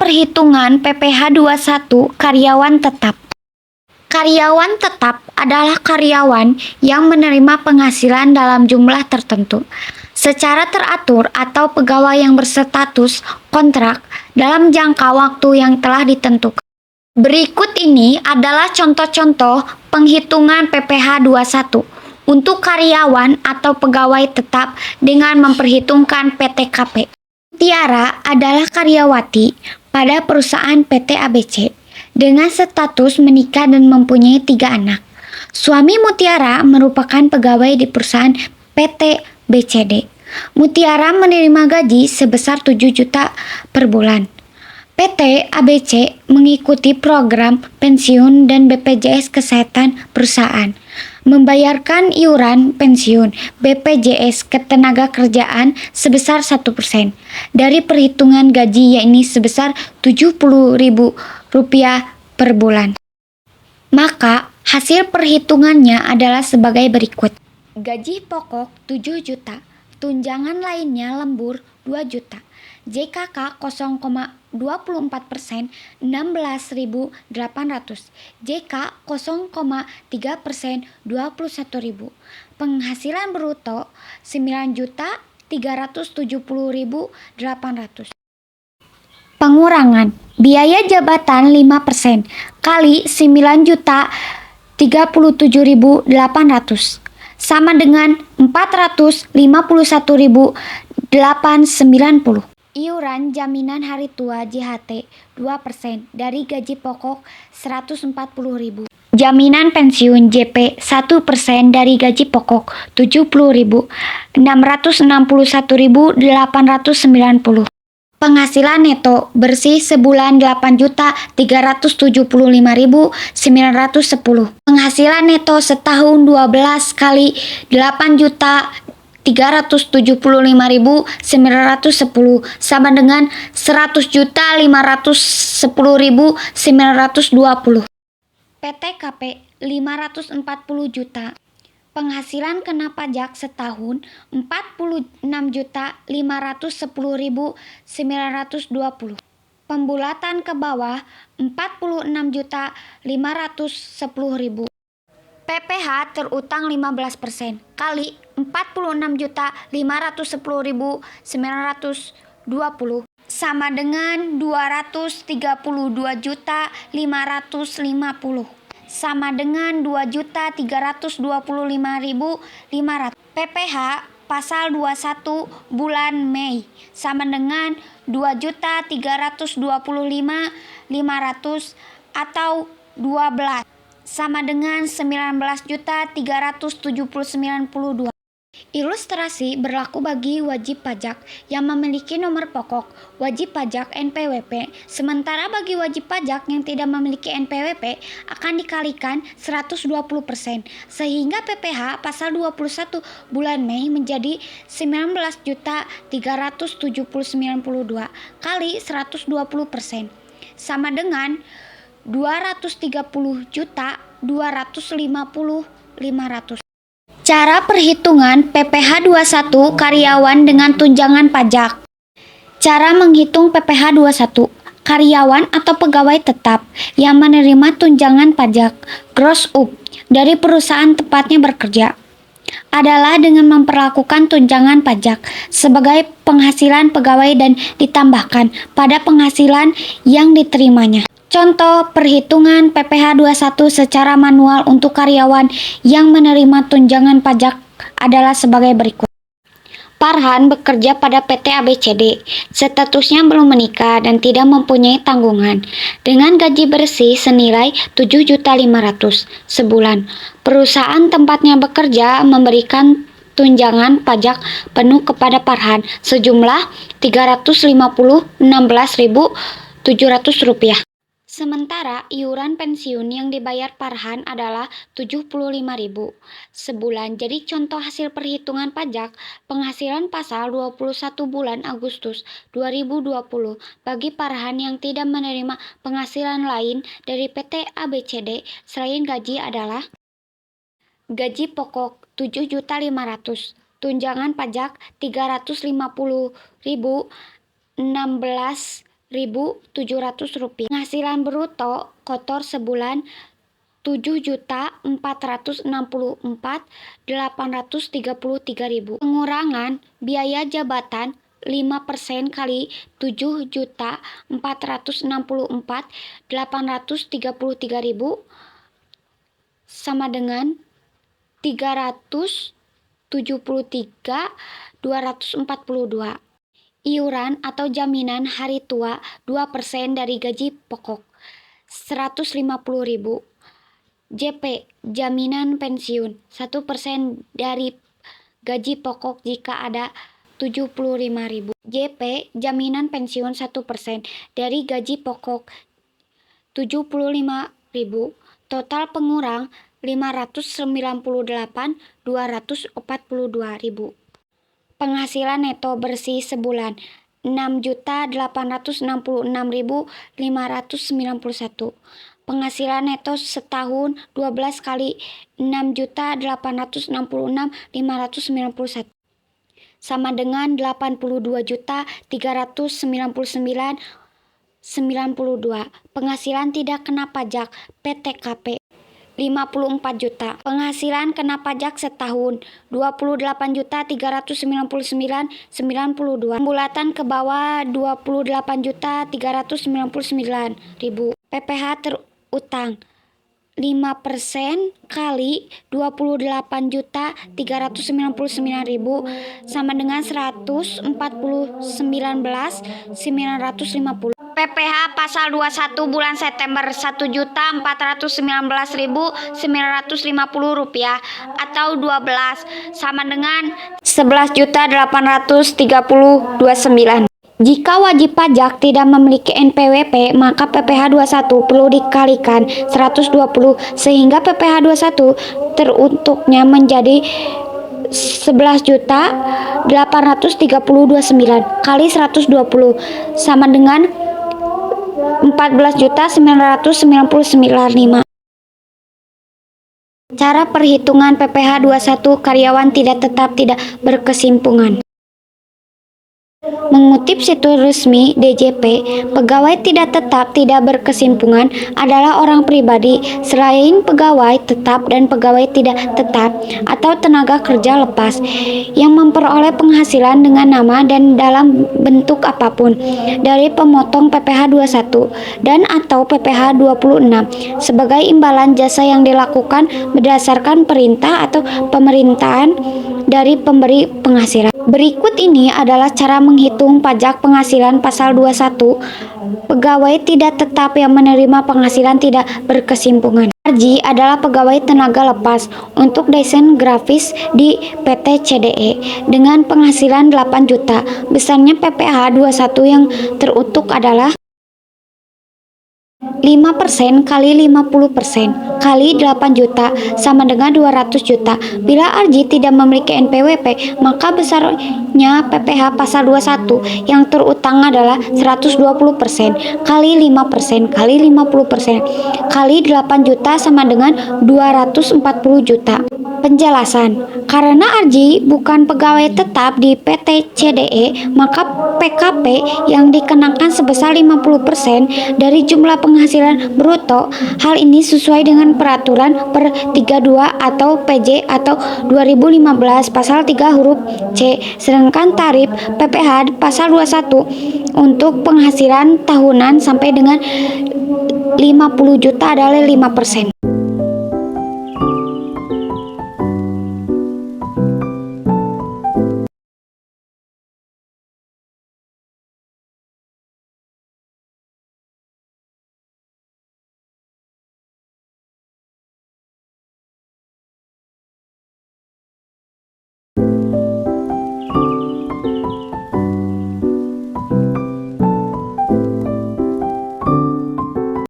perhitungan PPh 21 karyawan tetap. Karyawan tetap adalah karyawan yang menerima penghasilan dalam jumlah tertentu secara teratur atau pegawai yang berstatus kontrak dalam jangka waktu yang telah ditentukan. Berikut ini adalah contoh-contoh penghitungan PPh 21 untuk karyawan atau pegawai tetap dengan memperhitungkan PTKP. Tiara adalah karyawati pada perusahaan PT ABC dengan status menikah dan mempunyai 3 anak. Suami Mutiara merupakan pegawai di perusahaan PT BCD. Mutiara menerima gaji sebesar 7 juta per bulan. PT ABC mengikuti program pensiun dan BPJS Kesehatan perusahaan, membayarkan iuran pensiun BPJS Ketenagakerjaan sebesar 1% dari perhitungan gaji, yakni sebesar Rp70.000 per bulan. Maka hasil perhitungannya adalah sebagai berikut. Gaji pokok 7 juta, tunjangan lainnya lembur 2 juta. JKK 0,24% 16.800, JK 0,3% 21.000. Penghasilan bruto 9.370.800. Pengurangan biaya jabatan 5% kali 9.037.800 sama dengan 451.890. Iuran jaminan hari tua JHT 2% dari gaji pokok 140.000. Jaminan pensiun JP 1% dari gaji pokok 70.000. 661.890. Penghasilan neto bersih sebulan 8.375.910. Penghasilan neto setahun 12 kali 8.375.910 sama dengan 100.510.920. PTKP 540 juta. Penghasilan kena pajak setahun 46.510.920. Pembulatan ke bawah 46.510.000. PPh terutang 15% kali 46.510.920 sama dengan 232.550 sama dengan 2.325.500. PPh pasal 21 bulan Mei sama dengan 2.325.500 atau 12 sama dengan 19.379.2. Ilustrasi berlaku bagi wajib pajak yang memiliki nomor pokok wajib pajak NPWP, sementara bagi wajib pajak yang tidak memiliki NPWP akan dikalikan 120%, sehingga PPh pasal 21 bulan Mei menjadi 19.379.2 kali 120% sama dengan 230.250.500. Cara perhitungan PPh 21 karyawan dengan tunjangan pajak. Cara menghitung PPh 21 karyawan atau pegawai tetap yang menerima tunjangan pajak gross up dari perusahaan tempatnya bekerja adalah dengan memperlakukan tunjangan pajak sebagai penghasilan pegawai dan ditambahkan pada penghasilan yang diterimanya. Contoh perhitungan PPh 21 secara manual untuk karyawan yang menerima tunjangan pajak adalah sebagai berikut. Farhan bekerja pada PT ABCD, statusnya belum menikah dan tidak mempunyai tanggungan, dengan gaji bersih senilai 7.500.000 sebulan. Perusahaan tempatnya bekerja memberikan tunjangan pajak penuh kepada Farhan sejumlah Rp356.700. Sementara iuran pensiun yang dibayar Farhan adalah 75.000 sebulan. Jadi contoh hasil perhitungan pajak penghasilan pasal 21 bulan Agustus 2020 bagi Farhan yang tidak menerima penghasilan lain dari PT ABCD selain gaji adalah gaji pokok 7.500.000, tunjangan pajak 350.000, 16.000 Rp700.000. Penghasilan bruto kotor sebulan Rp7.464.833.000. Pengurangan biaya jabatan 5% kali Rp7.464.833.000 sama dengan Rp373.242. Iuran atau jaminan hari tua 2% dari gaji pokok Rp150.000. JP, jaminan pensiun 1% dari gaji pokok jika ada Rp75.000. JP, jaminan pensiun 1% dari gaji pokok Rp75.000. Total pengurang Rp598.242.000. Penghasilan neto bersih sebulan Rp6.866.591. Penghasilan neto setahun 12 kali Rp6.866.591 sama dengan Rp82.399.92. Penghasilan tidak kena pajak PTKP Rp54 juta. Penghasilan kena pajak setahun Rp28.399.92. Pembulatan ke bawah Rp28.399.000. PPh terutang 5% kali Rp28.399.000 sama dengan Rp149.950. PPh pasal 21 bulan September Rp1.419.950 atau 12 sama dengan Rp11.830.29. Jika wajib pajak tidak memiliki NPWP, maka PPh 21 perlu dikalikan 120 sehingga PPh 21 teruntuknya menjadi 11.830.29 kali 120 sama dengan 14.999.5. Cara perhitungan PPh 21 karyawan tidak tetap tidak berkesimpulan. Mengutip situs resmi DJP, pegawai tidak tetap tidak berkesimpulan adalah orang pribadi selain pegawai tetap dan pegawai tidak tetap atau tenaga kerja lepas yang memperoleh penghasilan dengan nama dan dalam bentuk apapun dari pemotong PPh 21 dan atau PPh 26 sebagai imbalan jasa yang dilakukan berdasarkan perintah atau pemerintahan dari pemberi penghasilan. Berikut ini adalah cara menghitung pajak penghasilan pasal 21 pegawai tidak tetap yang menerima penghasilan tidak berkesimpulan. Arji adalah pegawai tenaga lepas untuk desain grafis di PT CDE dengan penghasilan 8 juta. Besarnya PPh 21 yang terutuk adalah 5% kali 50% kali 8 juta sama dengan 200 juta. Bila Arji tidak memiliki NPWP, maka besarnya PPh pasal 21 yang terutang adalah 120% kali 5% kali 50% kali 8 juta sama dengan 240 juta. Penjelasan, karena Arji bukan pegawai tetap di PT CDE, maka PKP yang dikenakan sebesar 50% dari jumlah penghasilan bruto. Hal ini sesuai dengan peraturan per 32 atau PJ atau 2015 pasal 3 huruf C. Sedangkan tarif PPh pasal 21 untuk penghasilan tahunan sampai dengan 50 juta adalah 5%.